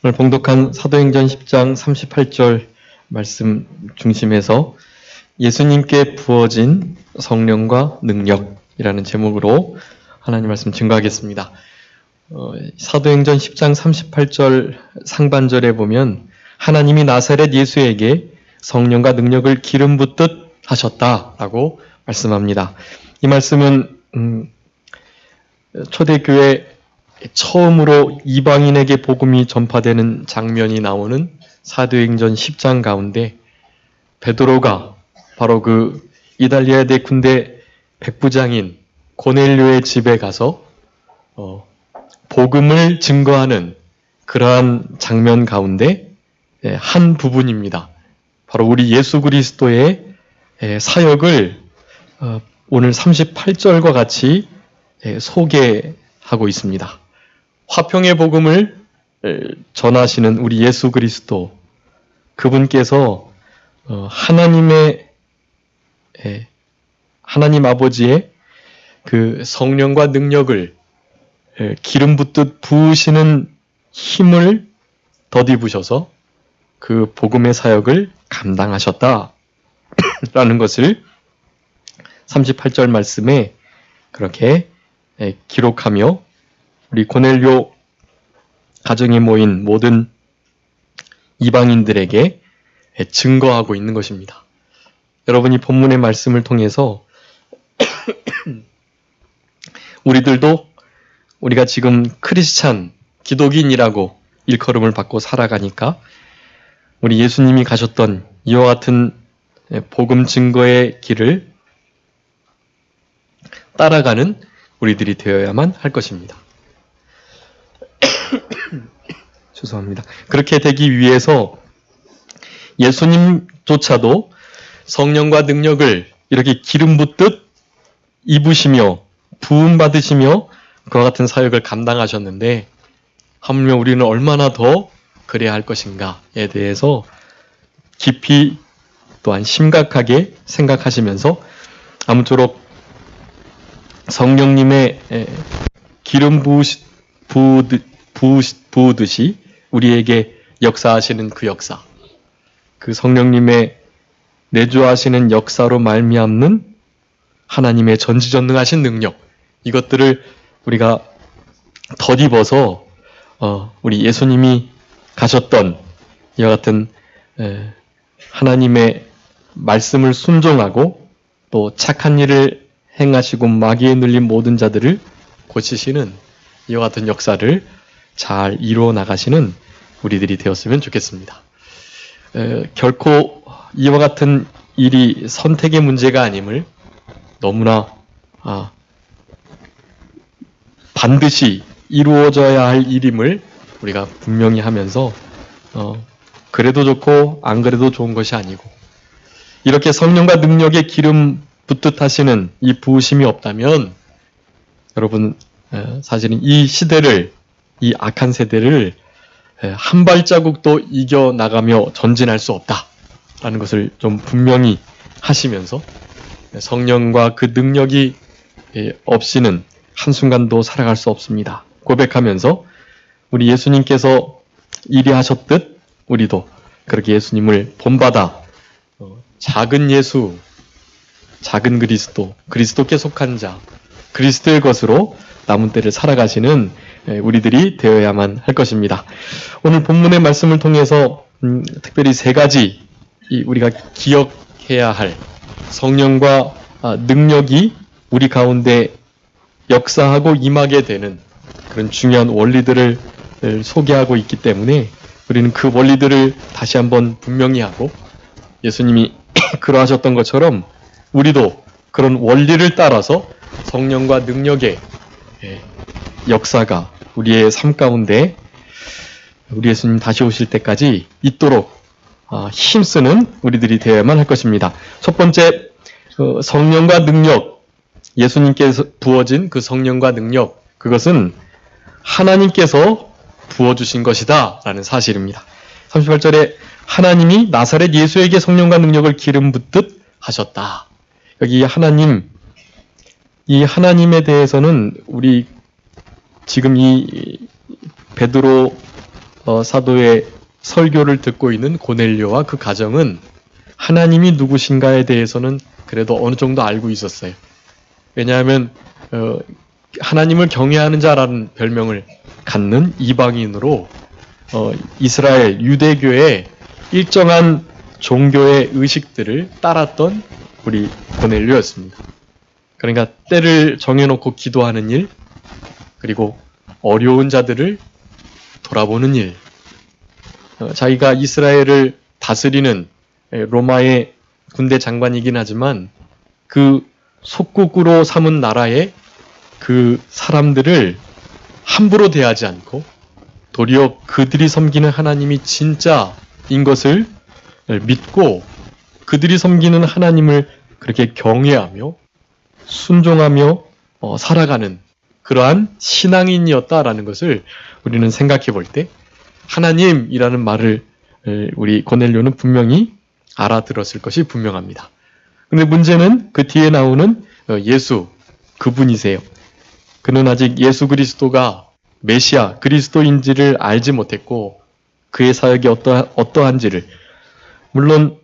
오늘 봉독한 사도행전 10장 38절 말씀 중심에서 예수님께 부어진 성령과 능력이라는 제목으로 하나님 말씀 증거하겠습니다. 사도행전 10장 38절 상반절에 보면 하나님이 나사렛 예수에게 성령과 능력을 기름 붓듯 하셨다라고 말씀합니다. 이 말씀은 초대교회 처음으로 이방인에게 복음이 전파되는 장면이 나오는 사도행전 10장 가운데 베드로가 바로 그 이달리아대 군대 백부장인 고넬료의 집에 가서 복음을 증거하는 그러한 장면 가운데 한 부분입니다. 바로 우리 예수 그리스도의 사역을 오늘 38절과 같이 소개하고 있습니다. 화평의 복음을 전하시는 우리 예수 그리스도, 그분께서 하나님 아버지의 그 성령과 능력을 기름 붓듯 부으시는 힘을 덧입으셔서 그 복음의 사역을 감당하셨다라는 것을 38절 말씀에 그렇게 기록하며 우리 고넬료 가정에 모인 모든 이방인들에게 증거하고 있는 것입니다. 여러분이 본문의 말씀을 통해서 우리가 지금 크리스찬, 기독인이라고 일컬음을 받고 살아가니까 우리 예수님이 가셨던 이와 같은 복음 증거의 길을 따라가는 우리들이 되어야만 할 것입니다. 죄송합니다. 그렇게 되기 위해서 예수님조차도 성령과 능력을 이렇게 기름 붓듯 입으시며 부음 받으시며 그와 같은 사역을 감당하셨는데 하물며 우리는 얼마나 더 그래야 할 것인가에 대해서 깊이 또한 심각하게 생각하시면서 아무쪼록 성령님의 기름 부으듯이 우리에게 역사하시는 그 역사, 그 성령님의 내주하시는 역사로 말미암는 하나님의 전지전능하신 능력, 이것들을 우리가 덧입어서 우리 예수님이 가셨던 이와 같은 하나님의 말씀을 순종하고 또 착한 일을 행하시고 마귀에 눌린 모든 자들을 고치시는 이와 같은 역사를 잘 이루어 나가시는 우리들이 되었으면 좋겠습니다. 결코 이와 같은 일이 선택의 문제가 아님을 너무나 반드시 이루어져야 할 일임을 우리가 분명히 하면서 그래도 좋고 안 그래도 좋은 것이 아니고 이렇게 성령과 능력의 기름 붓듯 하시는 이 부으심이 없다면 여러분 사실은 이 시대를, 이 악한 세대를 한 발자국도 이겨나가며 전진할 수 없다라는 것을 좀 분명히 하시면서 성령과 그 능력이 없이는 한순간도 살아갈 수 없습니다. 고백하면서 우리 예수님께서 일이 하셨듯 우리도 그렇게 예수님을 본받아 작은 예수, 작은 그리스도, 그리스도께 속한 자, 그리스도의 것으로 남은 때를 살아가시는 우리들이 되어야만 할 것입니다. 오늘 본문의 말씀을 통해서 특별히 세 가지 우리가 기억해야 할 성령과 능력이 우리 가운데 역사하고 임하게 되는 그런 중요한 원리들을 소개하고 있기 때문에 우리는 그 원리들을 다시 한번 분명히 하고 예수님이 그러하셨던 것처럼 우리도 그런 원리를 따라서 성령과 능력의 역사가 우리의 삶 가운데 우리 예수님 다시 오실 때까지 있도록 힘쓰는 우리들이 되어야만 할 것입니다. 첫 번째, 성령과 능력, 예수님께서 부어진 그 성령과 능력, 그것은 하나님께서 부어주신 것이다 라는 사실입니다. 38절에 하나님이 나사렛 예수에게 성령과 능력을 기름 붓듯 하셨다. 여기 이 하나님에 대해서는 우리 지금 이 베드로 사도의 설교를 듣고 있는 고넬료와 그 가정은 하나님이 누구신가에 대해서는 그래도 어느 정도 알고 있었어요. 왜냐하면 하나님을 경외하는 자라는 별명을 갖는 이방인으로 이스라엘 유대교의 일정한 종교의 의식들을 따랐던 우리 고넬료였습니다. 그러니까 때를 정해놓고 기도하는 일, 그리고 어려운 자들을 돌아보는 일, 자기가 이스라엘을 다스리는 로마의 군대 장관이긴 하지만 그 속국으로 삼은 나라의 그 사람들을 함부로 대하지 않고 도리어 그들이 섬기는 하나님이 진짜인 것을 믿고 그들이 섬기는 하나님을 그렇게 경외하며 순종하며 살아가는 그러한 신앙인이었다라는 것을 우리는 생각해 볼 때 하나님이라는 말을 우리 고넬료는 분명히 알아들었을 것이 분명합니다. 그런데 문제는 그 뒤에 나오는 예수 그분이세요. 그는 아직 예수 그리스도가 메시아 그리스도인지를 알지 못했고 그의 사역이 어떠한지를 물론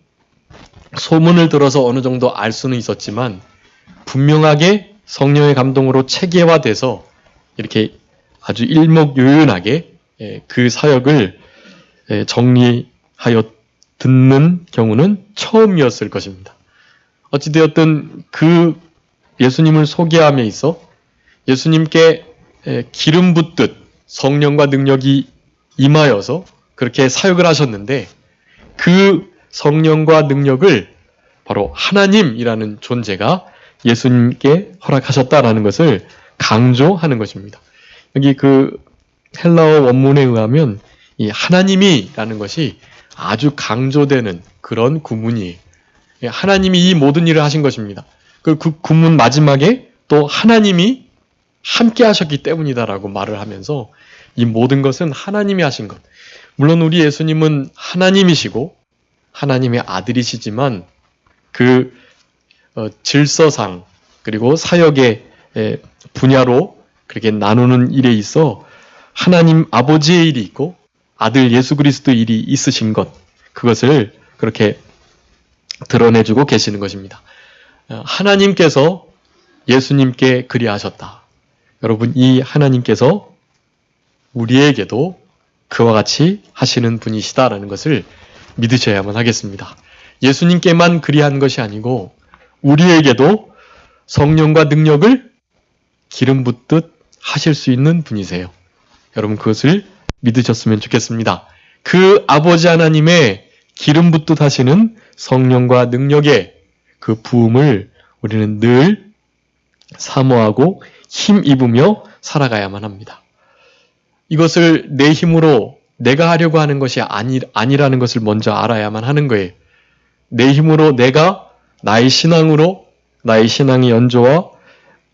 소문을 들어서 어느 정도 알 수는 있었지만 분명하게 성령의 감동으로 체계화돼서 이렇게 아주 일목요연하게 그 사역을 정리하여 듣는 경우는 처음이었을 것입니다. 어찌되었든 그 예수님을 소개함에 있어 예수님께 기름 붓듯 성령과 능력이 임하여서 그렇게 사역을 하셨는데 그 성령과 능력을 바로 하나님이라는 존재가 예수님께 허락하셨다라는 것을 강조하는 것입니다. 여기 그 헬라어 원문에 의하면 이 하나님이라는 것이 아주 강조되는 그런 구문이에요. 하나님이 이 모든 일을 하신 것입니다. 그 구문 마지막에 또 하나님이 함께 하셨기 때문이다라고 말을 하면서 이 모든 것은 하나님이 하신 것. 물론 우리 예수님은 하나님이시고 하나님의 아들이시지만 그 질서상 그리고 사역의 분야로 그렇게 나누는 일에 있어 하나님 아버지의 일이 있고 아들 예수 그리스도 일이 있으신 것 그것을 그렇게 드러내주고 계시는 것입니다. 하나님께서 예수님께 그리하셨다. 여러분 이 하나님께서 우리에게도 그와 같이 하시는 분이시다라는 것을 믿으셔야만 하겠습니다. 예수님께만 그리한 것이 아니고 우리에게도 성령과 능력을 기름 붓듯 하실 수 있는 분이세요. 여러분 그것을 믿으셨으면 좋겠습니다. 그 아버지 하나님의 기름 붓듯 하시는 성령과 능력의 그 부음을 우리는 늘 사모하고 힘입으며 살아가야만 합니다. 이것을 내 힘으로 내가 하려고 하는 것이 아니라는 것을 먼저 알아야만 하는 거예요. 내 힘으로 내가 나의 신앙으로 나의 신앙의 연조와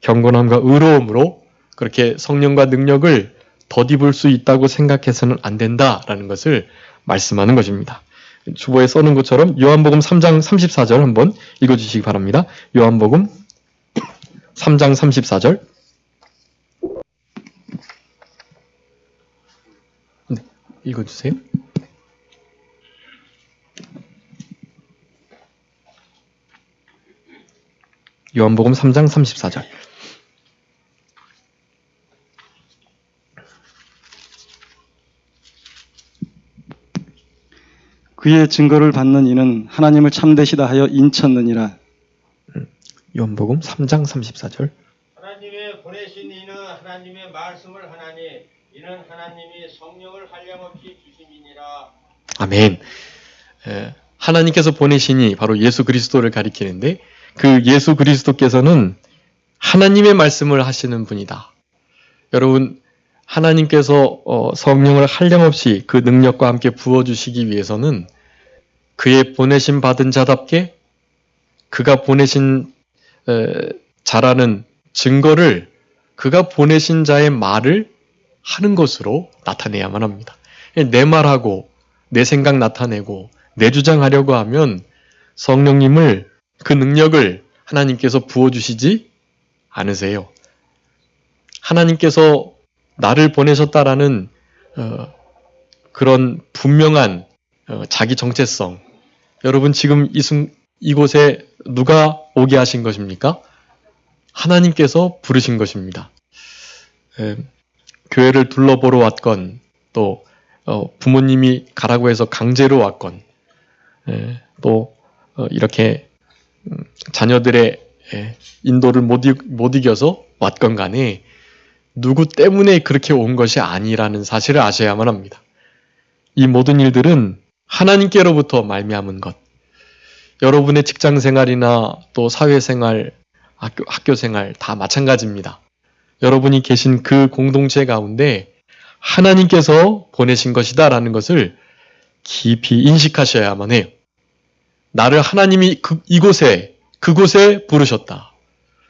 경건함과 의로움으로 그렇게 성령과 능력을 덧입을 수 있다고 생각해서는 안 된다라는 것을 말씀하는 것입니다. 주보에 써놓은 것처럼 요한복음 3장 34절 한번 읽어주시기 바랍니다. 요한복음 3장 34절 네, 읽어주세요. 요한복음 3장 34절 그의 증거를 받는 이는 하나님을 참되시다 하여 인쳤느니라. 요한복음 3장 34절 하나님의 보내신 이는 하나님의 말씀을 하나니 이는 하나님이 성령을 한량없이 주심이니라. 아멘. 하나님께서 보내시니 바로 예수 그리스도를 가리키는데 그 예수 그리스도께서는 하나님의 말씀을 하시는 분이다. 여러분 하나님께서 성령을 한량없이 그 능력과 함께 부어주시기 위해서는 그의 보내심 받은 자답게 그가 보내신 자라는 증거를 그가 보내신 자의 말을 하는 것으로 나타내야만 합니다. 내 말하고 내 생각 나타내고 내 주장하려고 하면 성령님을 그 능력을 하나님께서 부어주시지 않으세요. 하나님께서 나를 보내셨다라는 그런 분명한 자기 정체성. 여러분 지금 이곳에 누가 오게 하신 것입니까? 하나님께서 부르신 것입니다. 교회를 둘러보러 왔건 또 부모님이 가라고 해서 강제로 왔건 또 이렇게 자녀들의 인도를 못 이겨서 왔건 간에 누구 때문에 그렇게 온 것이 아니라는 사실을 아셔야만 합니다. 이 모든 일들은 하나님께로부터 말미암은 것. 여러분의 직장 생활이나 또 사회 생활, 학교 생활 다 마찬가지입니다. 여러분이 계신 그 공동체 가운데 하나님께서 보내신 것이다라는 것을 깊이 인식하셔야만 해요. 나를 하나님이 그곳에 부르셨다.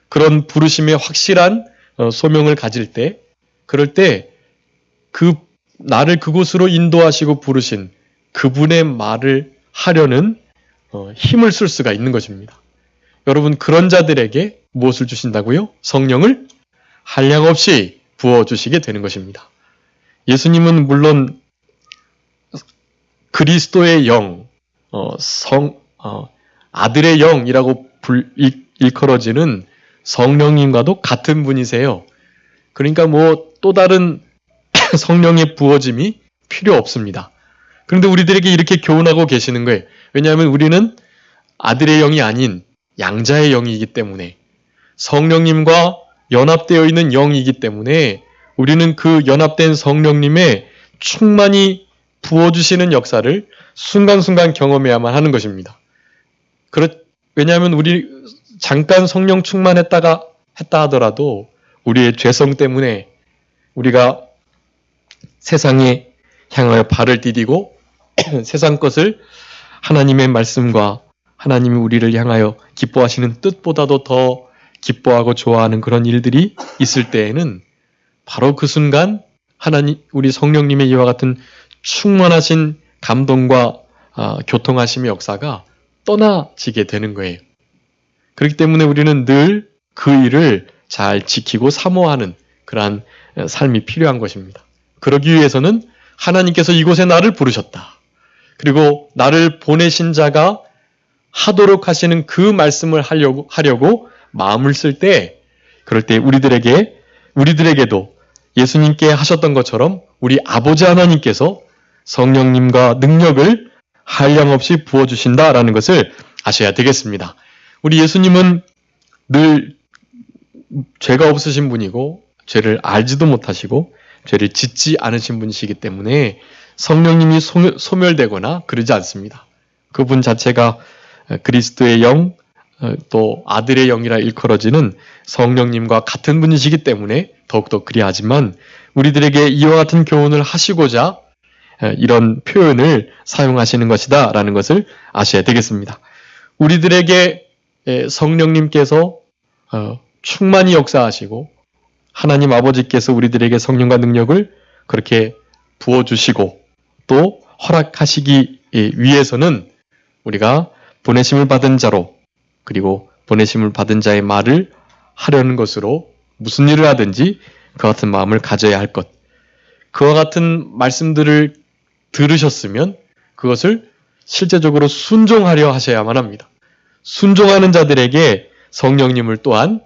그런 부르심의 확실한 소명을 가질 때, 그럴 때 나를 그곳으로 인도하시고 부르신 그분의 말을 하려는 힘을 쓸 수가 있는 것입니다. 여러분 그런 자들에게 무엇을 주신다고요? 성령을 한량없이 부어주시게 되는 것입니다. 예수님은 물론 그리스도의 영, 아들의 영이라고 일컬어지는 성령님과도 같은 분이세요. 그러니까 또 다른 성령의 부어짐이 필요 없습니다. 그런데 우리들에게 이렇게 교훈하고 계시는 거예요. 왜냐하면 우리는 아들의 영이 아닌 양자의 영이기 때문에 성령님과 연합되어 있는 영이기 때문에 우리는 그 연합된 성령님의 충만히 부어주시는 역사를 순간순간 경험해야만 하는 것입니다. 왜냐하면 우리 잠깐 성령 충만했다 하더라도 우리의 죄성 때문에 우리가 세상에 향하여 발을 디디고 세상 것을 하나님의 말씀과 하나님이 우리를 향하여 기뻐하시는 뜻보다도 더 기뻐하고 좋아하는 그런 일들이 있을 때에는 바로 그 순간 우리 성령님의 이와 같은 충만하신 감동과 교통하심의 역사가 떠나지게 되는 거예요. 그렇기 때문에 우리는 늘 그 일을 잘 지키고 사모하는 그러한 삶이 필요한 것입니다. 그러기 위해서는 하나님께서 이곳에 나를 부르셨다. 그리고 나를 보내신 자가 하도록 하시는 그 말씀을 하려고 마음을 쓸 때, 그럴 때 우리들에게도 예수님께 하셨던 것처럼 우리 아버지 하나님께서 성령님과 능력을 한량없이 부어주신다라는 것을 아셔야 되겠습니다. 우리 예수님은 늘 죄가 없으신 분이고 죄를 알지도 못하시고 죄를 짓지 않으신 분이시기 때문에 성령님이 소멸되거나 그러지 않습니다. 그분 자체가 그리스도의 영, 또 아들의 영이라 일컬어지는 성령님과 같은 분이시기 때문에 더욱더 그리하지만 우리들에게 이와 같은 교훈을 하시고자 이런 표현을 사용하시는 것이다 라는 것을 아셔야 되겠습니다. 우리들에게 성령님께서 충만히 역사하시고 하나님 아버지께서 우리들에게 성령과 능력을 그렇게 부어주시고 또 허락하시기 위해서는 우리가 보내심을 받은 자로 그리고 보내심을 받은 자의 말을 하려는 것으로 무슨 일을 하든지 그 같은 마음을 가져야 할 것. 그와 같은 말씀들을 들으셨으면 그것을 실제적으로 순종하려 하셔야만 합니다. 순종하는 자들에게 성령님을 또한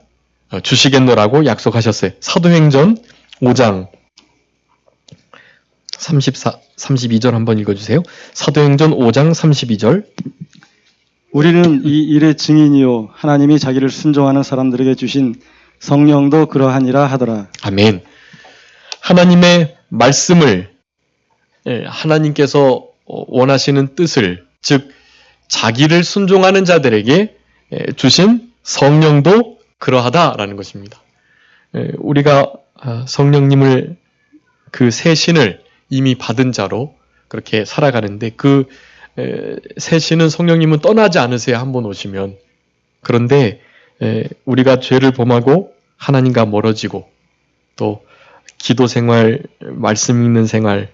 주시겠노라고 약속하셨어요. 사도행전 5장 32절 한번 읽어주세요. 사도행전 5장 32절. 우리는 이 일의 증인이요 하나님이 자기를 순종하는 사람들에게 주신 성령도 그러하니라 하더라. 아멘. 하나님의 말씀을 하나님께서 원하시는 뜻을 즉 자기를 순종하는 자들에게 주신 성령도 그러하다라는 것입니다. 우리가 성령님을 그 새 신을 이미 받은 자로 그렇게 살아가는데 그 새 신은 성령님은 떠나지 않으세요. 한번 오시면. 그런데 우리가 죄를 범하고 하나님과 멀어지고 또 기도 생활, 말씀 읽는 생활,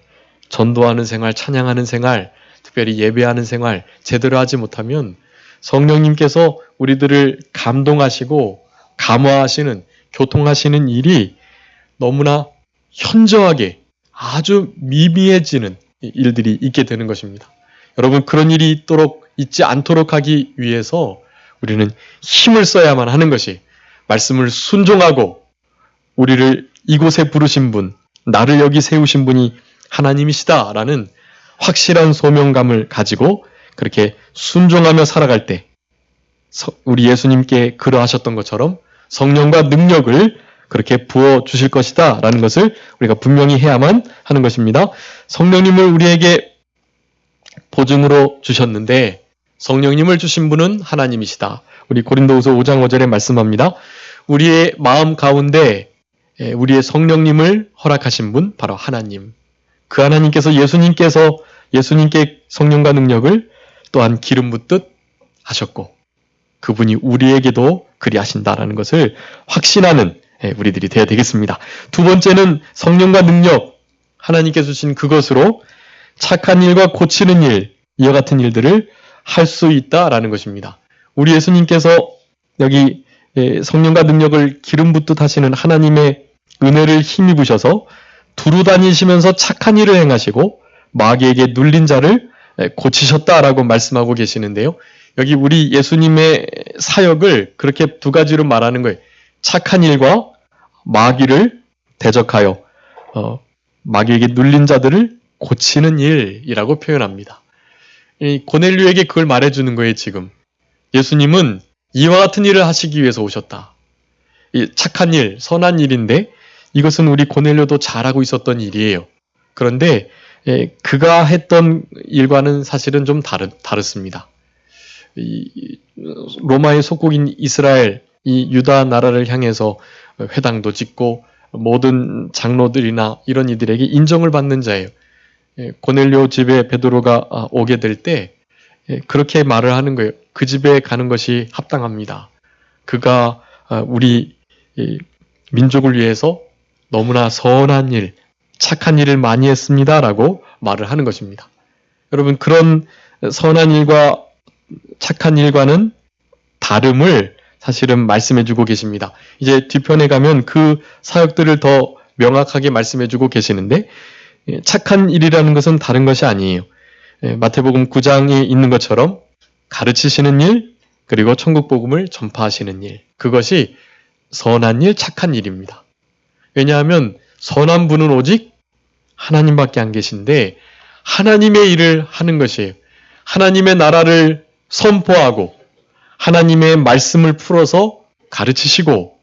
전도하는 생활, 찬양하는 생활, 특별히 예배하는 생활 제대로 하지 못하면 성령님께서 우리들을 감동하시고 감화하시는, 교통하시는 일이 너무나 현저하게 아주 미미해지는 일들이 있게 되는 것입니다. 여러분, 그런 일이 있지 않도록 하기 위해서 우리는 힘을 써야만 하는 것이, 말씀을 순종하고 우리를 이곳에 부르신 분, 나를 여기 세우신 분이 하나님이시다라는 확실한 소명감을 가지고 그렇게 순종하며 살아갈 때 우리 예수님께 그러하셨던 것처럼 성령과 능력을 그렇게 부어주실 것이다 라는 것을 우리가 분명히 해야만 하는 것입니다. 성령님을 우리에게 보증으로 주셨는데 성령님을 주신 분은 하나님이시다. 우리 고린도후서 5장 5절에 말씀합니다. 우리의 마음 가운데 우리의 성령님을 허락하신 분 바로 하나님. 그 하나님께서 예수님께 성령과 능력을 또한 기름 붓듯 하셨고 그분이 우리에게도 그리하신다라는 것을 확신하는 우리들이 되어야 되겠습니다. 두 번째는 성령과 능력, 하나님께서 주신 그것으로 착한 일과 고치는 일, 이와 같은 일들을 할 수 있다라는 것입니다. 우리 예수님께서 여기 성령과 능력을 기름 붓듯 하시는 하나님의 은혜를 힘입으셔서 두루 다니시면서 착한 일을 행하시고 마귀에게 눌린 자를 고치셨다라고 말씀하고 계시는데요. 여기 우리 예수님의 사역을 그렇게 두 가지로 말하는 거예요. 착한 일과 마귀를 대적하여 마귀에게 눌린 자들을 고치는 일이라고 표현합니다. 고넬료에게 그걸 말해주는 거예요. 지금 예수님은 이와 같은 일을 하시기 위해서 오셨다. 착한 일, 선한 일인데 이것은 우리 고넬료도 잘하고 있었던 일이에요. 그런데 그가 했던 일과는 사실은 좀 다릅니다. 로마의 속국인 이스라엘, 이 유다 나라를 향해서 회당도 짓고 모든 장로들이나 이런 이들에게 인정을 받는 자예요. 고넬료 집에 베드로가 오게 될 때 그렇게 말을 하는 거예요. 그 집에 가는 것이 합당합니다. 그가 우리 민족을 위해서 너무나 선한 일, 착한 일을 많이 했습니다. 라고 말을 하는 것입니다. 여러분, 그런 선한 일과 착한 일과는 다름을 사실은 말씀해주고 계십니다. 이제 뒤편에 가면 그 사역들을 더 명확하게 말씀해주고 계시는데 착한 일이라는 것은 다른 것이 아니에요. 마태복음 9장에 있는 것처럼 가르치시는 일, 그리고 천국 복음을 전파하시는 일, 그것이 선한 일, 착한 일입니다. 왜냐하면 선한 분은 오직 하나님밖에 안 계신데 하나님의 일을 하는 것이에요. 하나님의 나라를 선포하고 하나님의 말씀을 풀어서 가르치시고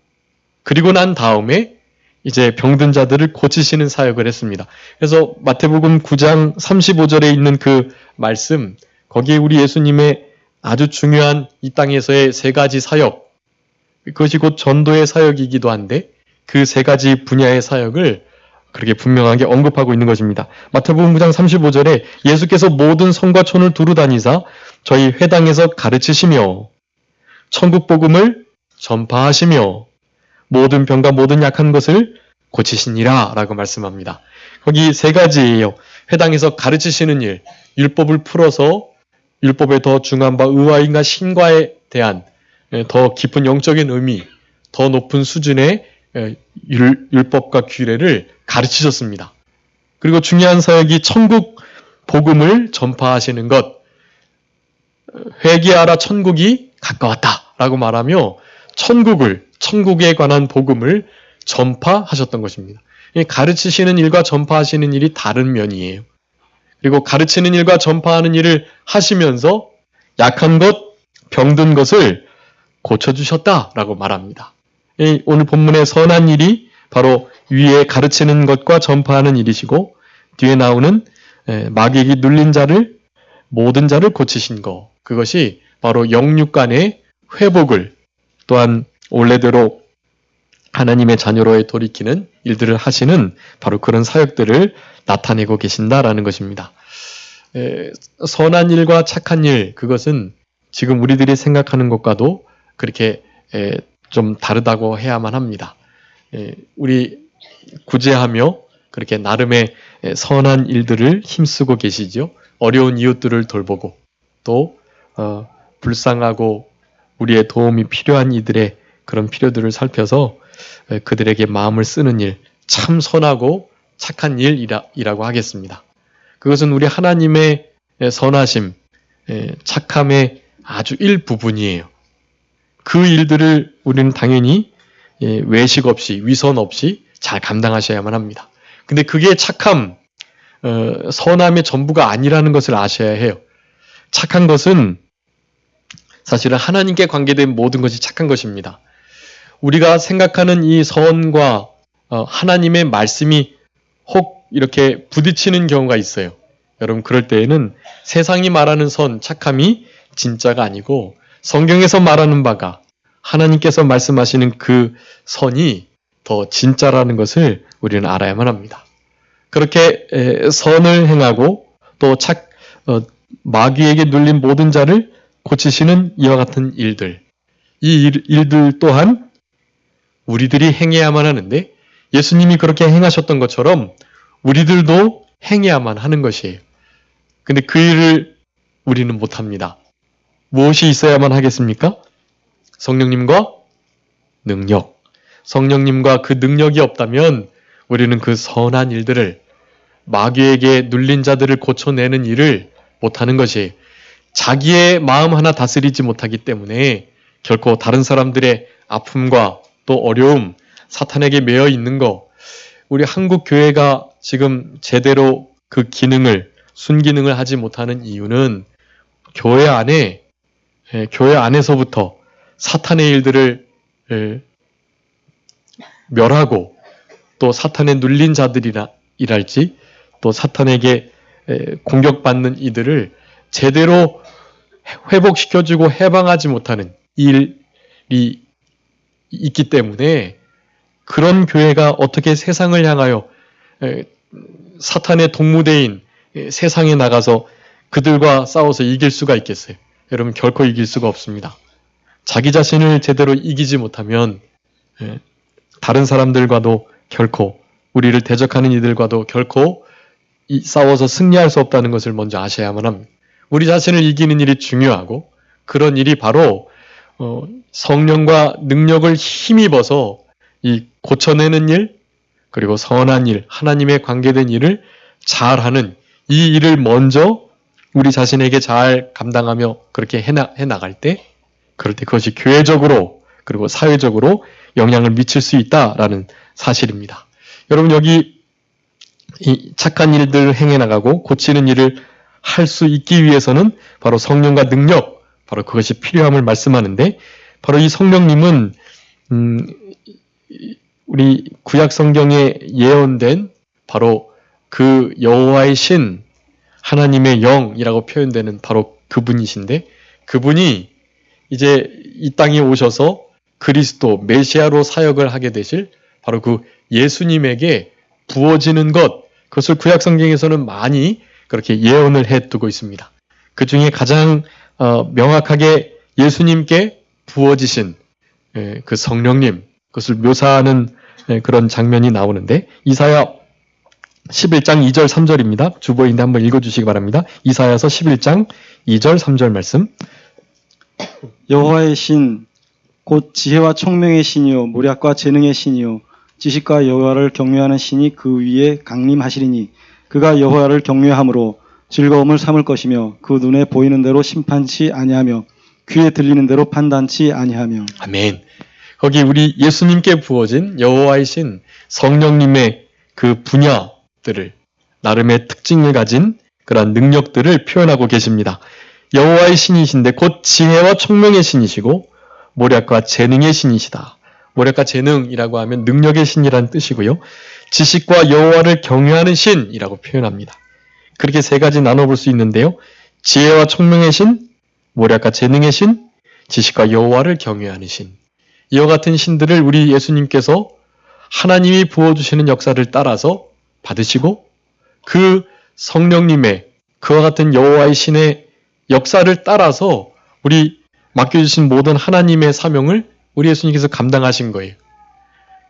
그리고 난 다음에 이제 병든 자들을 고치시는 사역을 했습니다. 그래서 마태복음 9장 35절에 있는 그 말씀, 거기에 우리 예수님의 아주 중요한 이 땅에서의 세 가지 사역, 그것이 곧 전도의 사역이기도 한데 그 세 가지 분야의 사역을 그렇게 분명하게 언급하고 있는 것입니다. 마태복음 9장 35절에 예수께서 모든 성과 촌을 두루 다니사 저희 회당에서 가르치시며 천국 복음을 전파하시며 모든 병과 모든 약한 것을 고치시니라 라고 말씀합니다. 거기 세 가지예요. 회당에서 가르치시는 일, 율법을 풀어서 율법의 더 중한 바 의와 인과 신과에 대한 더 깊은 영적인 의미, 더 높은 수준의 율법과 규례를 가르치셨습니다. 그리고 중요한 사역이 천국 복음을 전파하시는 것, 회개하라 천국이 가까웠다 라고 말하며 천국에 관한 복음을 전파하셨던 것입니다. 가르치시는 일과 전파하시는 일이 다른 면이에요. 그리고 가르치는 일과 전파하는 일을 하시면서 약한 것, 병든 것을 고쳐주셨다라고 말합니다. 오늘 본문의 선한 일이 바로 위에 가르치는 것과 전파하는 일이시고 뒤에 나오는 마귀에게 눌린 자를 모든 자를 고치신 것, 그것이 바로 영육 간의 회복을 또한 원래대로 하나님의 자녀로에 돌이키는 일들을 하시는 바로 그런 사역들을 나타내고 계신다라는 것입니다. 선한 일과 착한 일, 그것은 지금 우리들이 생각하는 것과도 그렇게 좀 다르다고 해야만 합니다. 우리 구제하며 그렇게 나름의 선한 일들을 힘쓰고 계시죠. 어려운 이웃들을 돌보고 또 불쌍하고 우리의 도움이 필요한 이들의 그런 필요들을 살펴서 그들에게 마음을 쓰는 일, 참 선하고 착한 일이라고 하겠습니다. 그것은 우리 하나님의 선하심, 착함의 아주 일부분이에요. 그 일들을 우리는 당연히 외식 없이, 위선 없이 잘 감당하셔야만 합니다. 근데 그게 착함, 선함의 전부가 아니라는 것을 아셔야 해요. 착한 것은 사실은 하나님께 관계된 모든 것이 착한 것입니다. 우리가 생각하는 이 선과 하나님의 말씀이 혹 이렇게 부딪히는 경우가 있어요. 여러분, 그럴 때에는 세상이 말하는 선, 착함이 진짜가 아니고 성경에서 말하는 바가 하나님께서 말씀하시는 그 선이 더 진짜라는 것을 우리는 알아야만 합니다. 그렇게 선을 행하고 또 마귀에게 눌린 모든 자를 고치시는 이와 같은 일들, 이 일들 또한 우리들이 행해야만 하는데 예수님이 그렇게 행하셨던 것처럼 우리들도 행해야만 하는 것이에요. 근데 그 일을 우리는 못합니다. 무엇이 있어야만 하겠습니까? 성령님과 능력. 성령님과 그 능력이 없다면 우리는 그 선한 일들을, 마귀에게 눌린 자들을 고쳐내는 일을 못하는 것이에요. 자기의 마음 하나 다스리지 못하기 때문에 결코 다른 사람들의 아픔과 또 어려움, 사탄에게 매여 있는 거, 우리 한국 교회가 지금 제대로 그 기능을, 순기능을 하지 못하는 이유는 교회 안에서부터 사탄의 일들을 멸하고 또 사탄에 눌린 자들이랄지 또 사탄에게 공격받는 이들을 제대로 회복시켜주고 해방하지 못하는 일이 있기 때문에 그런 교회가 어떻게 세상을 향하여 사탄의 동무대인 세상에 나가서 그들과 싸워서 이길 수가 있겠어요? 여러분, 결코 이길 수가 없습니다. 자기 자신을 제대로 이기지 못하면 다른 사람들과도 결코, 우리를 대적하는 이들과도 결코 싸워서 승리할 수 없다는 것을 먼저 아셔야만 합니다. 우리 자신을 이기는 일이 중요하고 그런 일이 바로 성령과 능력을 힘입어서 이 고쳐내는 일, 그리고 선한 일, 하나님에 관계된 일을 잘하는 이 일을 먼저 우리 자신에게 잘 감당하며 그렇게 해나갈 때, 그럴 때 그것이 교회적으로 그리고 사회적으로 영향을 미칠 수 있다라는 사실입니다. 여러분, 여기 이 착한 일들을 행해나가고 고치는 일을 할 수 있기 위해서는 바로 성령과 능력, 바로 그것이 필요함을 말씀하는데, 바로 이 성령님은 우리 구약 성경에 예언된 바로 그 여호와의 신, 하나님의 영이라고 표현되는 바로 그분이신데, 그분이 이제 이 땅에 오셔서 그리스도 메시아로 사역을 하게 되실 바로 그 예수님에게 부어지는 것, 그것을 구약 성경에서는 많이 그렇게 예언을 해두고 있습니다. 그 중에 가장 명확하게 예수님께 부어지신 그 성령님, 그것을 묘사하는 그런 장면이 나오는데, 이사야 11장 2절 3절입니다. 주보인데 한번 읽어주시기 바랍니다. 이사야서 11장 2절 3절 말씀. 여호와의 신, 곧 지혜와 총명의 신이요 모략과 재능의 신이요 지식과 여호와를 경외하는 신이 그 위에 강림하시리니 그가 여호와를 경외함으로 즐거움을 삼을 것이며 그 눈에 보이는 대로 심판치 아니하며 귀에 들리는 대로 판단치 아니하며. 아멘. 거기 우리 예수님께 부어진 여호와의 신, 성령님의 그 분야들을, 나름의 특징을 가진 그런 능력들을 표현하고 계십니다. 여호와의 신이신데 곧 지혜와 총명의 신이시고 모략과 재능의 신이시다. 모략과 재능이라고 하면 능력의 신이라는 뜻이고요. 지식과 여호와를 경외하는 신이라고 표현합니다. 그렇게 세 가지 나눠볼 수 있는데요. 지혜와 총명의 신, 모략과 재능의 신, 지식과 여호와를 경외하는 신. 이와 같은 신들을 우리 예수님께서 하나님이 부어주시는 역사를 따라서 받으시고 그 성령님의 그와 같은 여호와의 신의 역사를 따라서 우리 맡겨주신 모든 하나님의 사명을 우리 예수님께서 감당하신 거예요.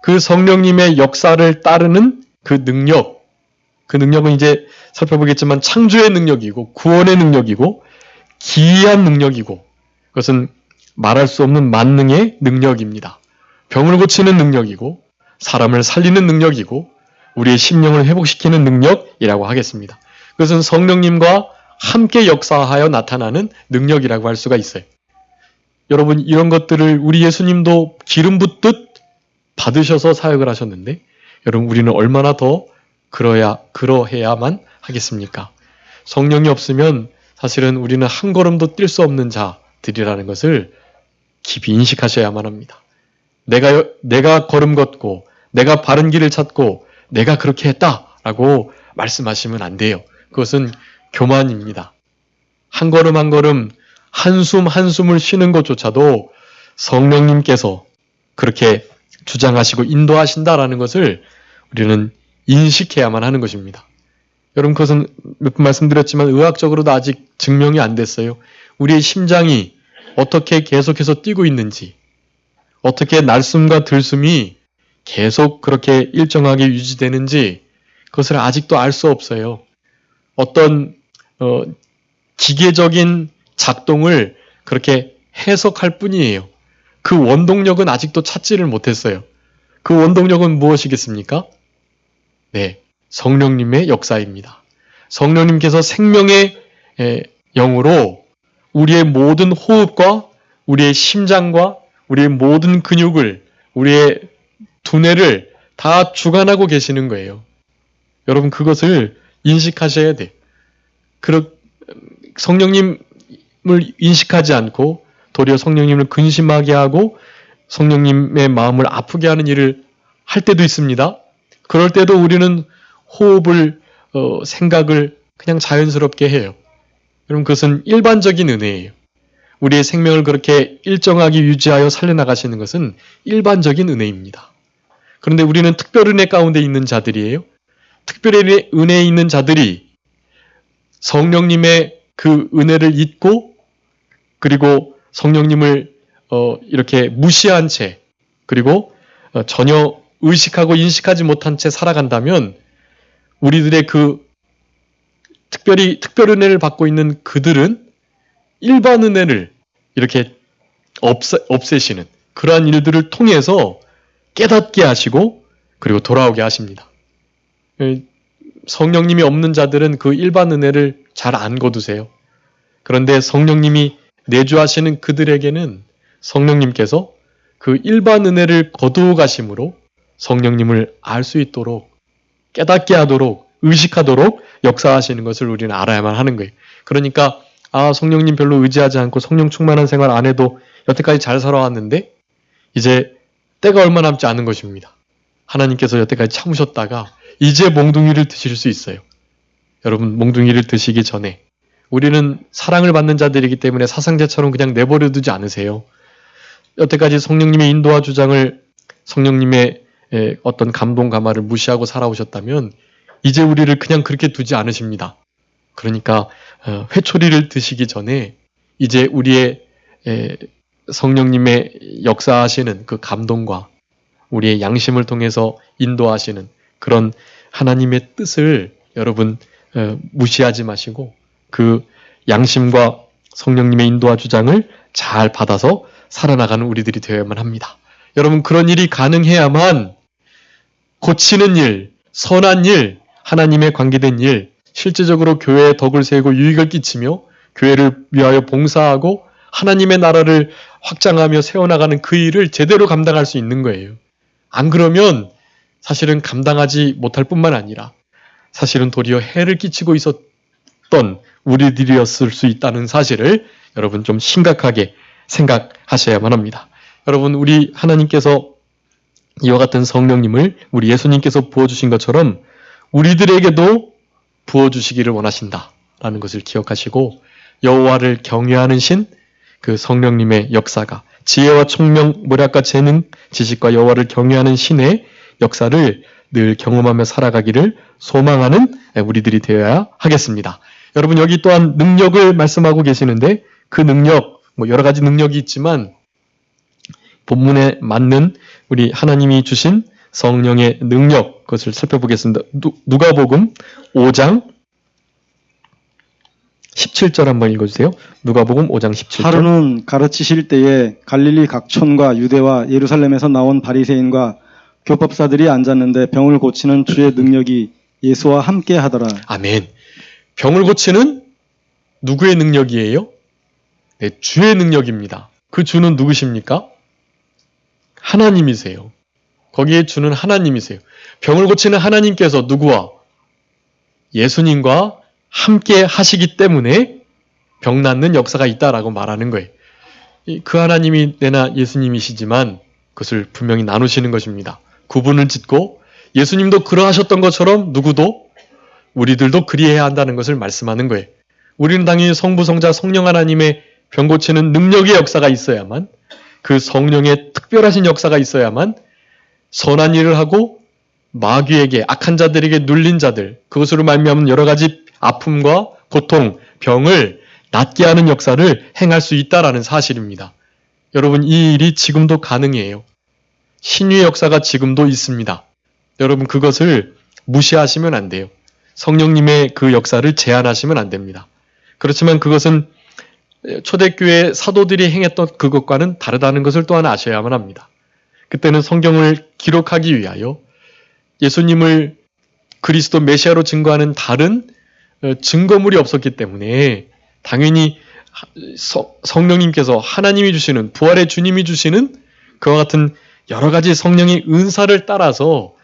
그 성령님의 역사를 따르는 그 능력, 그 능력은 이제 살펴보겠지만 창조의 능력이고 구원의 능력이고 기이한 능력이고 그것은 말할 수 없는 만능의 능력입니다. 병을 고치는 능력이고 사람을 살리는 능력이고 우리의 심령을 회복시키는 능력이라고 하겠습니다. 그것은 성령님과 함께 역사하여 나타나는 능력이라고 할 수가 있어요. 여러분, 이런 것들을 우리 예수님도 기름 붓듯 받으셔서 사역을 하셨는데, 여러분, 우리는 얼마나 더 그러해야만 하겠습니까? 성령이 없으면 사실은 우리는 한 걸음도 뛸 수 없는 자들이라는 것을 깊이 인식하셔야만 합니다. 내가 걸음 걷고, 내가 바른 길을 찾고, 내가 그렇게 했다라고 말씀하시면 안 돼요. 그것은 교만입니다. 한 걸음 한 걸음, 한숨 한숨을 쉬는 것조차도 성령님께서 그렇게 주장하시고 인도하신다라는 것을 우리는 인식해야만 하는 것입니다. 여러분, 그것은 몇 번 말씀드렸지만 의학적으로도 아직 증명이 안 됐어요. 우리의 심장이 어떻게 계속해서 뛰고 있는지, 어떻게 날숨과 들숨이 계속 그렇게 일정하게 유지되는지 그것을 아직도 알 수 없어요. 어떤 기계적인 작동을 그렇게 해석할 뿐이에요. 그 원동력은 아직도 찾지를 못했어요. 그 원동력은 무엇이겠습니까? 네, 성령님의 역사입니다. 성령님께서 생명의 영으로 우리의 모든 호흡과 우리의 심장과 우리의 모든 근육을, 우리의 두뇌를 다 주관하고 계시는 거예요. 여러분, 그것을 인식하셔야 돼요. 성령님을 인식하지 않고 도리어 성령님을 근심하게 하고 성령님의 마음을 아프게 하는 일을 할 때도 있습니다. 그럴 때도 우리는 호흡을, 생각을 그냥 자연스럽게 해요. 여러분, 그것은 일반적인 은혜예요. 우리의 생명을 그렇게 일정하게 유지하여 살려나가시는 것은 일반적인 은혜입니다. 그런데 우리는 특별 은혜 가운데 있는 자들이에요. 특별 은혜에 있는 자들이 성령님의 그 은혜를 잊고, 그리고 성령님을 이렇게 무시한 채, 그리고 전혀 의식하고 인식하지 못한 채 살아간다면 우리들의 그 특별 은혜를 받고 있는 그들은 일반 은혜를 이렇게 없애시는 그러한 일들을 통해서 깨닫게 하시고 그리고 돌아오게 하십니다. 성령님이 없는 자들은 그 일반 은혜를 잘 안 거두세요. 그런데 성령님이 내주하시는 그들에게는 성령님께서 그 일반 은혜를 거두어 가심으로 성령님을 알 수 있도록, 깨닫게 하도록, 의식하도록 역사하시는 것을 우리는 알아야만 하는 거예요. 그러니까 성령님 별로 의지하지 않고 성령 충만한 생활 안 해도 여태까지 잘 살아왔는데 이제 때가 얼마 남지 않은 것입니다. 하나님께서 여태까지 참으셨다가 이제 몽둥이를 드실 수 있어요. 여러분, 몽둥이를 드시기 전에 우리는 사랑을 받는 자들이기 때문에 사상자처럼 그냥 내버려 두지 않으세요. 여태까지 성령님의 인도와 주장을, 성령님의 어떤 감동 감화를 무시하고 살아오셨다면 이제 우리를 그냥 그렇게 두지 않으십니다. 그러니까 회초리를 드시기 전에 이제 우리의 성령님의 역사하시는 그 감동과 우리의 양심을 통해서 인도하시는 그런 하나님의 뜻을 여러분 무시하지 마시고 그 양심과 성령님의 인도와 주장을 잘 받아서 살아나가는 우리들이 되어야만 합니다. 여러분, 그런 일이 가능해야만 고치는 일, 선한 일, 하나님에 관계된 일, 실제적으로 교회의 덕을 세우고 유익을 끼치며 교회를 위하여 봉사하고 하나님의 나라를 확장하며 세워나가는 그 일을 제대로 감당할 수 있는 거예요. 안 그러면 사실은 감당하지 못할 뿐만 아니라 사실은 도리어 해를 끼치고 있었던 우리들이었을 수 있다는 사실을 여러분 좀 심각하게 생각하셔야만 합니다. 여러분, 우리 하나님께서 이와 같은 성령님을 우리 예수님께서 부어주신 것처럼 우리들에게도 부어주시기를 원하신다라는 것을 기억하시고 여호와를 경외하는 신, 그 성령님의 역사가 지혜와 총명, 모략과 재능, 지식과 여호와를 경외하는 신의 역사를 늘 경험하며 살아가기를 소망하는 우리들이 되어야 하겠습니다. 여러분, 여기 또한 능력을 말씀하고 계시는데 그 능력, 여러 가지 능력이 있지만 본문에 맞는 우리 하나님이 주신 성령의 능력, 그것을 살펴보겠습니다. 누가복음 5장 17절 한번 읽어주세요. 누가복음 5장 17절. 하루는 가르치실 때에 갈릴리 각촌과 유대와 예루살렘에서 나온 바리새인과 교법사들이 앉았는데 병을 고치는 주의 능력이 예수와 함께 하더라. 아멘. 병을 고치는 누구의 능력이에요? 네, 주의 능력입니다. 그 주는 누구십니까? 하나님이세요. 거기에 주는 하나님이세요. 병을 고치는 하나님께서 누구와? 예수님과 함께 하시기 때문에 병 낫는 역사가 있다라고 말하는 거예요. 그 하나님이 내나 예수님이시지만 그것을 분명히 나누시는 것입니다. 구분을 짓고 예수님도 그러하셨던 것처럼 누구도 우리들도 그리해야 한다는 것을 말씀하는 거예요. 우리는 당연히 성부, 성자, 성령 하나님의 병 고치는 능력의 역사가 있어야만, 그 성령의 특별하신 역사가 있어야만 선한 일을 하고 마귀에게, 악한 자들에게 눌린 자들, 그것으로 말미암은 여러 가지 아픔과 고통, 병을 낫게 하는 역사를 행할 수 있다라는 사실입니다. 여러분, 이 일이 지금도 가능해요. 신유의 역사가 지금도 있습니다. 여러분, 그것을 무시하시면 안 돼요. 성령님의 그 역사를 제한하시면 안 됩니다. 그렇지만 그것은 초대교회 사도들이 행했던 그것과는 다르다는 것을 또한 아셔야만 합니다. 그때는 성경을 기록하기 위하여 예수님을 그리스도 메시아로 증거하는 다른 증거물이 없었기 때문에 당연히 성령님께서 하나님이 주시는, 부활의 주님이 주시는 그와 같은 여러 가지 성령의 은사를 따라서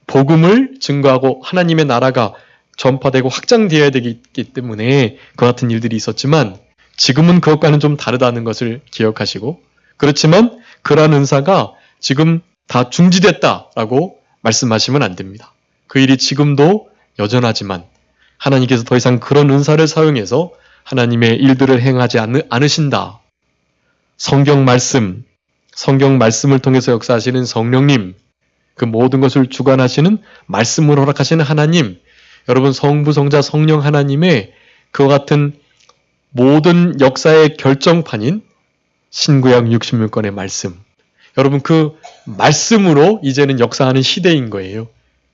복음을 증거하고 하나님의 나라가 전파되고 확장되어야 되기 때문에 그 같은 일들이 있었지만 지금은 그것과는 좀 다르다는 것을 기억하시고, 그렇지만 그러한 은사가 지금 다 중지됐다라고 말씀하시면 안 됩니다. 그 일이 지금도 여전하지만 하나님께서 더 이상 그런 은사를 사용해서 하나님의 일들을 행하지 않으신다. 성경 말씀을 통해서 역사하시는 성령님, 그 모든 것을 주관하시는 말씀을 허락하시는 하나님, 여러분 성부, 성자, 성령 하나님의 그와 같은 모든 역사의 결정판인 신구약 66권의 말씀, 여러분 그 말씀으로 이제는 역사하는 시대인 거예요.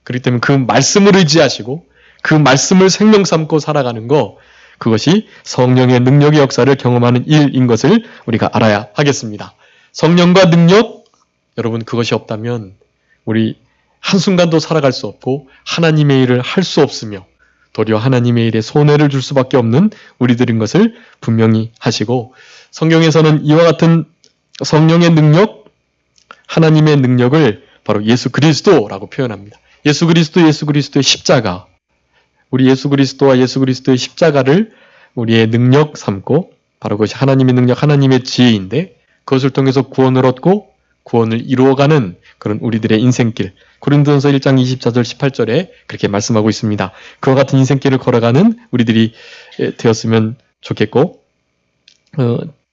그렇기 때문에 그 말씀을 의지하시고 그 말씀을 생명 삼고 살아가는 거, 그것이 성령의 능력의 역사를 경험하는 일인 것을 우리가 알아야 하겠습니다. 성령과 능력, 여러분 그것이 없다면 우리 한순간도 살아갈 수 없고 하나님의 일을 할 수 없으며 도리어 하나님의 일에 손해를 줄 수밖에 없는 우리들인 것을 분명히 하시고, 성경에서는 이와 같은 성령의 능력, 하나님의 능력을 바로 예수 그리스도라고 표현합니다. 예수 그리스도의 십자가, 우리 예수 그리스도와 예수 그리스도의 십자가를 우리의 능력 삼고, 바로 그것이 하나님의 능력, 하나님의 지혜인데 그것을 통해서 구원을 얻고 구원을 이루어가는 그런 우리들의 인생길, 고린도전서 1장 24절 18절에 그렇게 말씀하고 있습니다. 그와 같은 인생길을 걸어가는 우리들이 되었으면 좋겠고,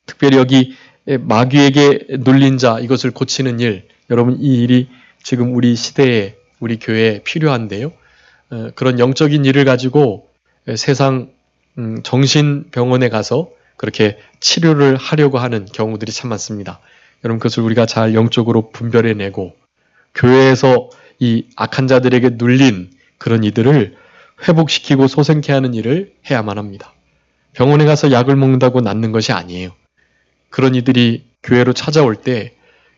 특별히 여기 마귀에게 눌린 자, 이것을 고치는 일, 여러분 이 일이 지금 우리 시대에, 우리 교회에 필요한데요. 그런 영적인 일을 가지고 세상 정신병원에 가서 그렇게 치료를 하려고 하는 경우들이 참 많습니다. 여러분 그것을 우리가 잘 영적으로 분별해내고 교회에서 이 악한 자들에게 눌린 그런 이들을 회복시키고 소생케 하는 일을 해야만 합니다. 병원에 가서 약을 먹는다고 낫는 것이 아니에요. 그런 이들이 교회로 찾아올 때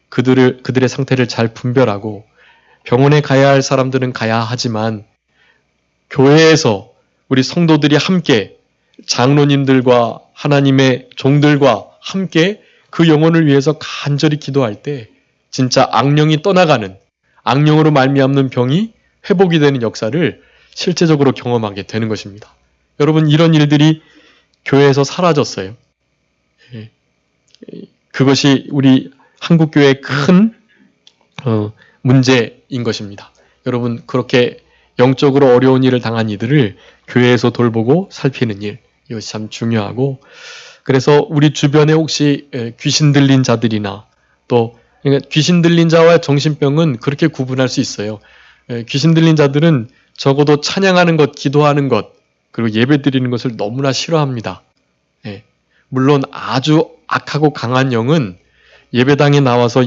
그들의 상태를 잘 분별하고, 병원에 가야 할 사람들은 가야 하지만 교회에서 우리 성도들이 함께 장로님들과 하나님의 종들과 함께 그 영혼을 위해서 간절히 기도할 때 진짜 악령이 떠나가는, 악령으로 말미암는 병이 회복이 되는 역사를 실제적으로 경험하게 되는 것입니다. 여러분 이런 일들이 교회에서 사라졌어요. 그것이 우리 한국교회의 큰 문제인 것입니다. 여러분 그렇게 영적으로 어려운 일을 당한 이들을 교회에서 돌보고 살피는 일, 이것이 참 중요하고, 그래서 우리 주변에 혹시 귀신 들린 자들이나 또 귀신 들린 자와 정신병은 그렇게 구분할 수 있어요. 귀신 들린 자들은 적어도 찬양하는 것, 기도하는 것, 그리고 예배 드리는 것을 너무나 싫어합니다. 물론 아주 악하고 강한 영은 예배당에 나와서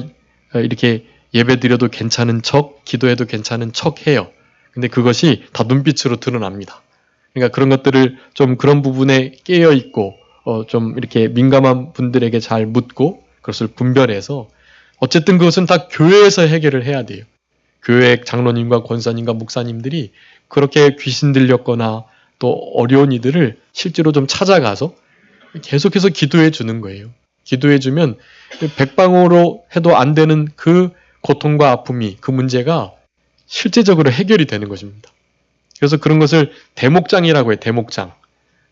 이렇게 예배 드려도 괜찮은 척, 기도해도 괜찮은 척 해요. 근데 그것이 다 눈빛으로 드러납니다. 그러니까 그런 것들을 좀 그런 부분에 깨어 있고 좀 이렇게 민감한 분들에게 잘 묻고 그것을 분별해서, 어쨌든 그것은 다 교회에서 해결을 해야 돼요. 교회 장로님과 권사님과 목사님들이 그렇게 귀신 들렸거나 또 어려운 이들을 실제로 좀 찾아가서 계속해서 기도해 주는 거예요. 기도해 주면 백방으로 해도 안 되는 그 고통과 아픔이, 그 문제가 실제적으로 해결이 되는 것입니다. 그래서 그런 것을 대목장이라고 해요. 대목장.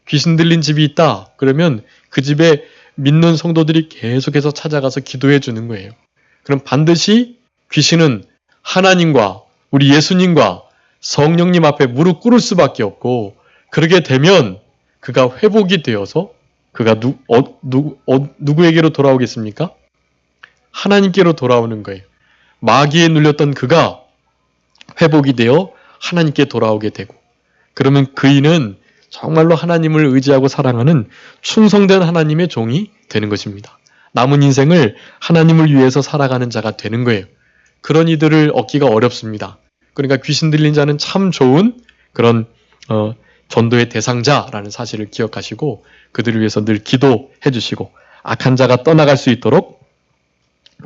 귀신 들린 집이 있다. 그러면 그 집에 믿는 성도들이 계속해서 찾아가서 기도해 주는 거예요. 그럼 반드시 귀신은 하나님과 우리 예수님과 성령님 앞에 무릎 꿇을 수밖에 없고, 그러게 되면 그가 회복이 되어서 그가 누구에게로 돌아오겠습니까? 하나님께로 돌아오는 거예요. 마귀에 눌렸던 그가 회복이 되어 하나님께 돌아오게 되고, 그러면 그이는 정말로 하나님을 의지하고 사랑하는 충성된 하나님의 종이 되는 것입니다. 남은 인생을 하나님을 위해서 살아가는 자가 되는 거예요. 그런 이들을 얻기가 어렵습니다. 그러니까 귀신 들린 자는 참 좋은 그런 전도의 대상자라는 사실을 기억하시고 그들을 위해서 늘 기도해 주시고 악한 자가 떠나갈 수 있도록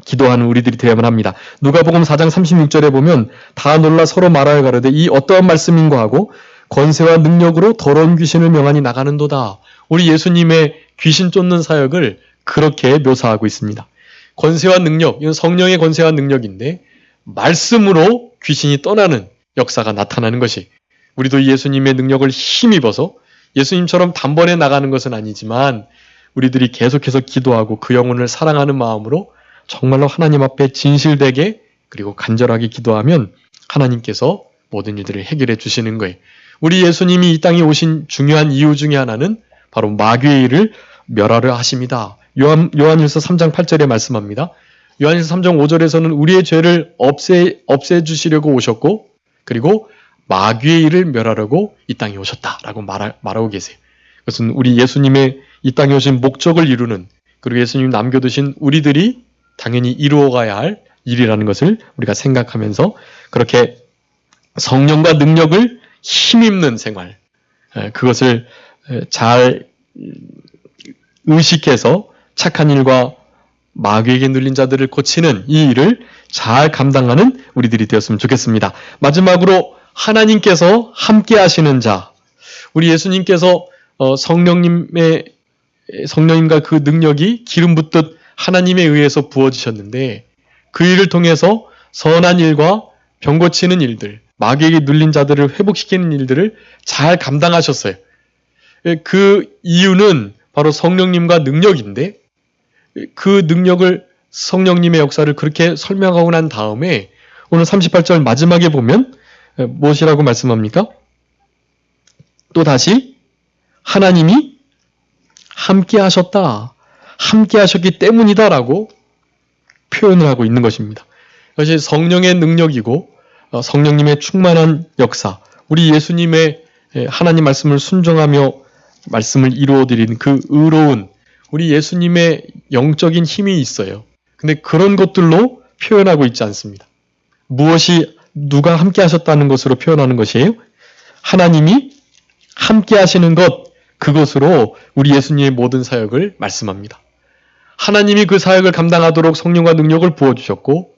기도하는 우리들이 되어야만 합니다. 누가복음 4장 36절에 보면 다 놀라 서로 말하여 가로되 이 어떠한 말씀인가 하고 권세와 능력으로 더러운 귀신을 명하니 나가는도다. 우리 예수님의 귀신 쫓는 사역을 그렇게 묘사하고 있습니다. 권세와 능력, 이건 성령의 권세와 능력인데 말씀으로 귀신이 떠나는 역사가 나타나는 것이, 우리도 예수님의 능력을 힘입어서 예수님처럼 단번에 나가는 것은 아니지만 우리들이 계속해서 기도하고 그 영혼을 사랑하는 마음으로 정말로 하나님 앞에 진실되게 그리고 간절하게 기도하면 하나님께서 모든 일들을 해결해 주시는 거예요. 우리 예수님이 이 땅에 오신 중요한 이유 중에 하나는 바로 마귀의 일을 멸하려 하십니다. 요한일서 3장 8절에 말씀합니다. 요한일서 3장 5절에서는 우리의 죄를 없애주시려고 오셨고, 그리고 마귀의 일을 멸하려고 이 땅에 오셨다라고 말하고 계세요. 그것은 우리 예수님의 이 땅에 오신 목적을 이루는, 그리고 예수님 남겨두신 우리들이 당연히 이루어가야 할 일이라는 것을 우리가 생각하면서 그렇게 성령과 능력을 힘입는 생활, 그것을 잘 의식해서 착한 일과 마귀에게 눌린 자들을 고치는 이 일을 잘 감당하는 우리들이 되었으면 좋겠습니다. 마지막으로 하나님께서 함께 하시는 자, 우리 예수님께서 성령님과 그 능력이 기름 붓듯 하나님에 의해서 부어지셨는데 그 일을 통해서 선한 일과 병 고치는 일들, 마귀에게 눌린 자들을 회복시키는 일들을 잘 감당하셨어요. 그 이유는 바로 성령님과 능력인데 그 능력을, 성령님의 역사를 그렇게 설명하고 난 다음에 오늘 38절 마지막에 보면 무엇이라고 말씀합니까? 또 다시 하나님이 함께 하셨다. 함께 하셨기 때문이다라고 표현을 하고 있는 것입니다. 이것이 성령의 능력이고 성령님의 충만한 역사, 우리 예수님의 하나님 말씀을 순종하며 말씀을 이루어드린 그 의로운 우리 예수님의 영적인 힘이 있어요. 근데 그런 것들로 표현하고 있지 않습니다. 무엇이 누가 함께 하셨다는 것으로 표현하는 것이에요? 하나님이 함께 하시는 것, 그것으로 우리 예수님의 모든 사역을 말씀합니다. 하나님이 그 사역을 감당하도록 성령과 능력을 부어주셨고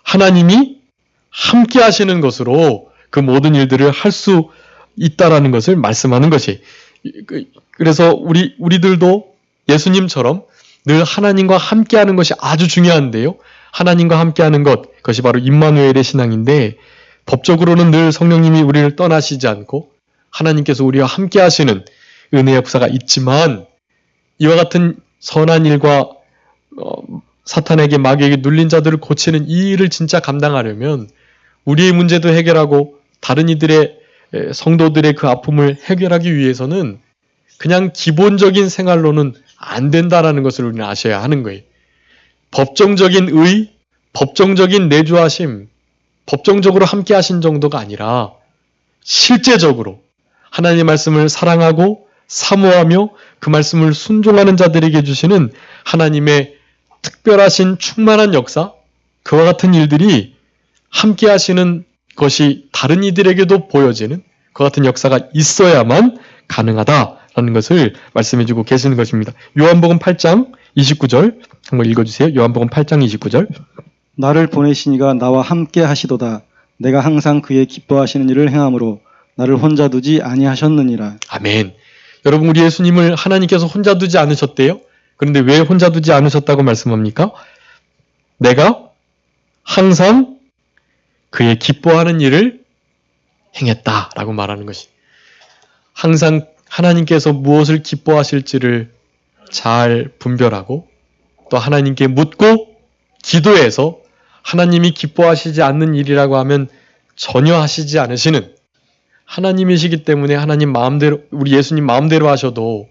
하나님이 함께 하시는 것으로 그 모든 일들을 할 수 있다라는 것을 말씀하는 것이, 그래서 우리들도 예수님처럼 늘 하나님과 함께하는 것이 아주 중요한데요. 하나님과 함께하는 것, 그것이 바로 임마누엘의 신앙인데 법적으로는 늘 성령님이 우리를 떠나시지 않고 하나님께서 우리와 함께하시는 은혜의 역사가 있지만 이와 같은 선한 일과 사탄에게 마귀에게 눌린 자들을 고치는 이 일을 진짜 감당하려면 우리의 문제도 해결하고 다른 이들의 성도들의 그 아픔을 해결하기 위해서는 그냥 기본적인 생활로는 안 된다라는 것을 우리는 아셔야 하는 거예요. 법정적인 의, 법정적인 내주하심, 법정적으로 함께 하신 정도가 아니라 실제적으로 하나님의 말씀을 사랑하고 사모하며 그 말씀을 순종하는 자들에게 주시는 하나님의 특별하신 충만한 역사, 그와 같은 일들이 함께 하시는 것이 다른 이들에게도 보여지는 그 같은 역사가 있어야만 가능하다라는 것을 말씀해주고 계시는 것입니다. 요한복음 8장 29절 한번 읽어주세요. 요한복음 8장 29절. 나를 보내시니가 나와 함께 하시도다. 내가 항상 그의 기뻐하시는 일을 행함으로 나를 혼자 두지 아니하셨느니라. 아멘. 여러분, 우리 예수님을 하나님께서 혼자 두지 않으셨대요. 그런데 왜 혼자 두지 않으셨다고 말씀합니까? 내가 항상 그의 기뻐하는 일을 행했다라고 말하는 것이. 항상 하나님께서 무엇을 기뻐하실지를 잘 분별하고 또 하나님께 묻고 기도해서 하나님이 기뻐하시지 않는 일이라고 하면 전혀 하시지 않으시는 하나님이시기 때문에 하나님 마음대로, 우리 예수님 마음대로 하셔도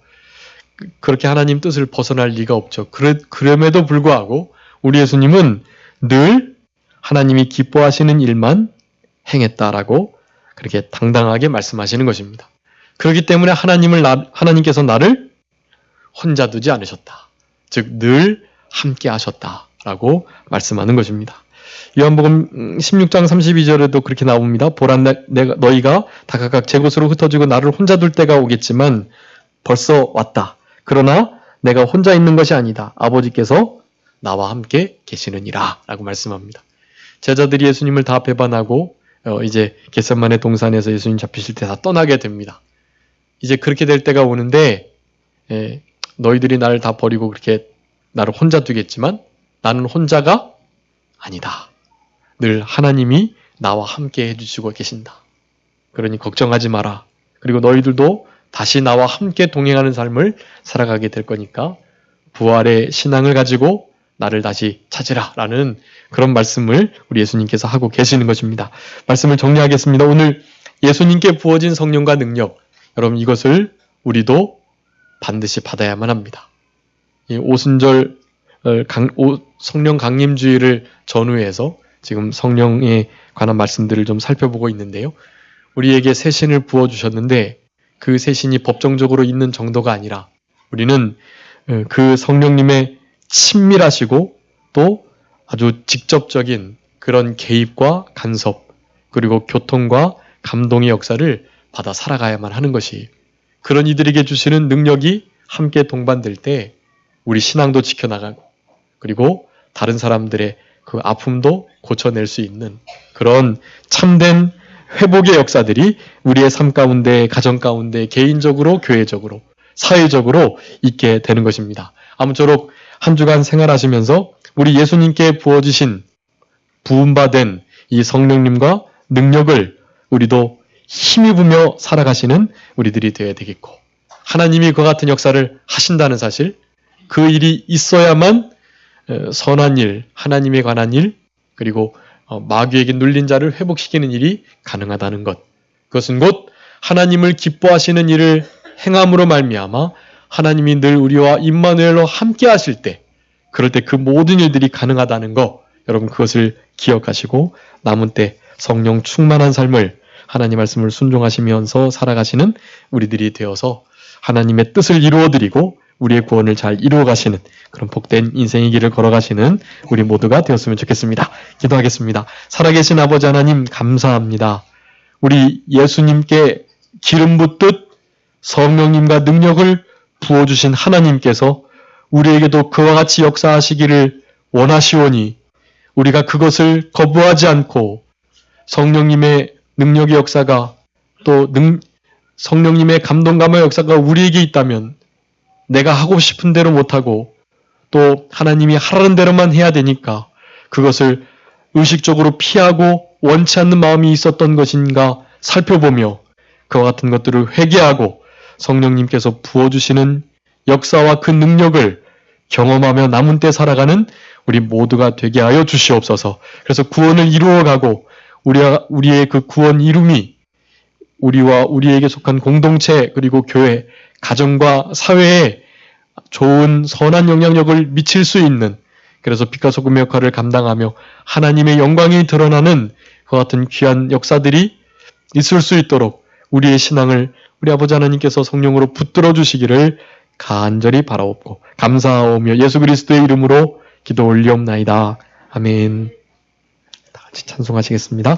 그렇게 하나님 뜻을 벗어날 리가 없죠. 그럼에도 불구하고 우리 예수님은 늘 하나님이 기뻐하시는 일만 행했다라고 그렇게 당당하게 말씀하시는 것입니다. 그렇기 때문에 하나님께서 나를 혼자 두지 않으셨다. 즉, 늘 함께 하셨다라고 말씀하는 것입니다. 요한복음 16장 32절에도 그렇게 나옵니다. 보라, 너희가 다 각각 제 곳으로 흩어지고 나를 혼자 둘 때가 오겠지만 벌써 왔다. 그러나 내가 혼자 있는 것이 아니다. 아버지께서 나와 함께 계시느니라 라고 말씀합니다. 제자들이 예수님을 다 배반하고 이제 겟세마네 동산에서 예수님 잡히실 때 다 떠나게 됩니다. 이제 그렇게 될 때가 오는데 너희들이 나를 다 버리고 그렇게 나를 혼자 두겠지만 나는 혼자가 아니다. 늘 하나님이 나와 함께 해주시고 계신다. 그러니 걱정하지 마라. 그리고 너희들도 다시 나와 함께 동행하는 삶을 살아가게 될 거니까 부활의 신앙을 가지고 나를 다시 찾으라 라는 그런 말씀을 우리 예수님께서 하고 계시는 것입니다. 말씀을 정리하겠습니다. 오늘 예수님께 부어진 성령과 능력, 여러분 이것을 우리도 반드시 받아야만 합니다. 이 오순절 성령 강림주의를 전후해서 지금 성령에 관한 말씀들을 좀 살펴보고 있는데요. 우리에게 새 신을 부어주셨는데 그 새 신이 법정적으로 있는 정도가 아니라 우리는 그 성령님의 친밀하시고 또 아주 직접적인 그런 개입과 간섭 그리고 교통과 감동의 역사를 받아 살아가야만 하는 것이, 그런 이들에게 주시는 능력이 함께 동반될 때 우리 신앙도 지켜나가고 그리고 다른 사람들의 그 아픔도 고쳐낼 수 있는 그런 참된 회복의 역사들이 우리의 삶 가운데, 가정 가운데, 개인적으로, 교회적으로, 사회적으로 있게 되는 것입니다. 아무쪼록 한 주간 생활하시면서 우리 예수님께 부어주신 부음받은 이 성령님과 능력을 우리도 힘입으며 살아가시는 우리들이 되어야 되겠고, 하나님이 그와 같은 역사를 하신다는 사실, 그 일이 있어야만 선한 일, 하나님에 관한 일, 그리고 마귀에게 눌린 자를 회복시키는 일이 가능하다는 것. 그것은 곧 하나님을 기뻐하시는 일을 행함으로 말미암아 하나님이 늘 우리와 임마누엘로 함께 하실 때, 그럴 때 그 모든 일들이 가능하다는 것, 여러분 그것을 기억하시고 남은 때 성령 충만한 삶을 하나님 말씀을 순종하시면서 살아가시는 우리들이 되어서 하나님의 뜻을 이루어드리고 우리의 구원을 잘 이루어가시는 그런 복된 인생의 길을 걸어가시는 우리 모두가 되었으면 좋겠습니다. 기도하겠습니다. 살아계신 아버지 하나님 감사합니다. 우리 예수님께 기름 붓듯 성령님과 능력을 부어주신 하나님께서 우리에게도 그와 같이 역사하시기를 원하시오니 우리가 그것을 거부하지 않고 성령님의 능력의 역사가 또 성령님의 감동감의 역사가 우리에게 있다면 내가 하고 싶은 대로 못하고 또 하나님이 하라는 대로만 해야 되니까 그것을 의식적으로 피하고 원치 않는 마음이 있었던 것인가 살펴보며 그와 같은 것들을 회개하고 성령님께서 부어주시는 역사와 그 능력을 경험하며 남은 때 살아가는 우리 모두가 되게 하여 주시옵소서. 그래서 구원을 이루어가고 우리의 그 구원 이룸이 우리와 우리에게 속한 공동체 그리고 교회, 가정과 사회에 좋은 선한 영향력을 미칠 수 있는, 그래서 빛과 소금의 역할을 감당하며 하나님의 영광이 드러나는 그와 같은 귀한 역사들이 있을 수 있도록 우리의 신앙을 우리 아버지 하나님께서 성령으로 붙들어 주시기를 간절히 바라옵고 감사하오며 예수 그리스도의 이름으로 기도 올리옵나이다. 아멘. 다 같이 찬송하시겠습니다.